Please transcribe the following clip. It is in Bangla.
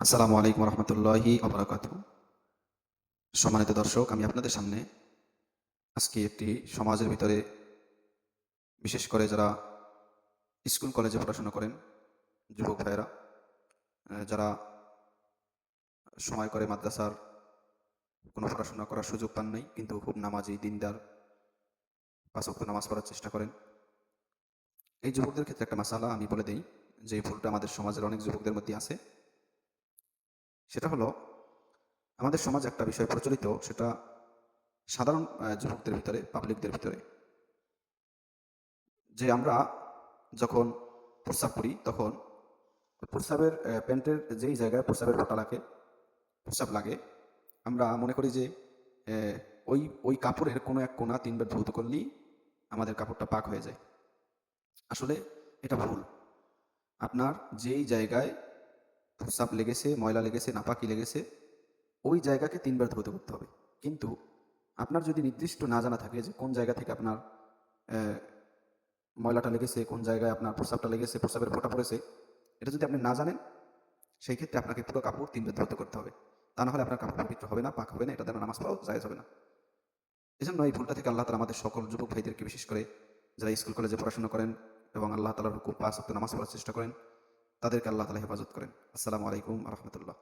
আসসালামু আলাইকুম রহমতুল্লাহি অবরাকাতুহু। সম্মানিত দর্শক, আমি আপনাদের সামনে আজকে একটি সমাজের ভিতরে, বিশেষ করে যারা স্কুল কলেজে পড়াশোনা করেন, যুবক ভাইয়েরা, যারা সময় করে মাদ্রাসার কোনো পড়াশোনা করার সুযোগ পান নাই, কিন্তু খুব নামাজি, দিনদার, পাঁচ ওয়াক্ত নামাজ পড়ার চেষ্টা করেন, এই যুবকদের ক্ষেত্রে একটা মাসালা আমি বলে দিই, যে এই ভুলটা আমাদের সমাজের অনেক যুবকদের মধ্যে আছে। সেটা হলো, আমাদের সমাজে একটা বিষয় প্রচলিত, সেটা সাধারণ যুবকদের ভিতরে, পাবলিকদের ভিতরে, যে আমরা যখন প্রস্রাব করি তখন প্রস্রাবের প্যান্টের যেই জায়গায় প্রস্রাবের ফোঁটা লাগে, প্রস্রাব লাগে, আমরা মনে করি যে আহ, ওই ওই কাপড়ের কোনো এক কোণা 3 বার ধৌত করলেই আমাদের কাপড়টা পাক হয়ে যায়। আসলে এটা ভুল। আপনার যেই জায়গায় প্রস্রাব লেগেছে, ময়লা লেগেছে, নাপাকি লেগেছে, ওই জায়গাকে 3 বার ধৌত করতে হবে। কিন্তু আপনার যদি নির্দিষ্ট না জানা থাকে যে কোন জায়গা থেকে আপনার আহ, ময়লাটা লেগেছে, কোন জায়গায় আপনার প্রস্রাবটা লেগেছে, প্রস্রাবের ফোঁটা পড়েছে, এটা যদি আপনি না জানেন, সেই ক্ষেত্রে আপনাকে পুরো কাপড় 3 বার ধৌত করতে হবে। তা না হলে আপনার কাপড় পবিত্র হবে না, পাক হবে না, এটা দ্বারা নামাজ পড়াও জায়েজ হবে না। এজন্য এই ভুলটা থেকে আল্লাহ তাআলা আমাদের সকল যুবক ভাইদেরকে, বিশেষ করে যারা স্কুল কলেজে পড়াশোনা করেন এবং আল্লাহ তাআলার হুকুম 5 ওয়াক্ত নামাজ পড়ার চেষ্টা করেন, তাদেরকে আল্লাহ তাআলা হেফাজত করেন। আসসালামু আলাইকুম ওয়া রাহমাতুল্লাহ।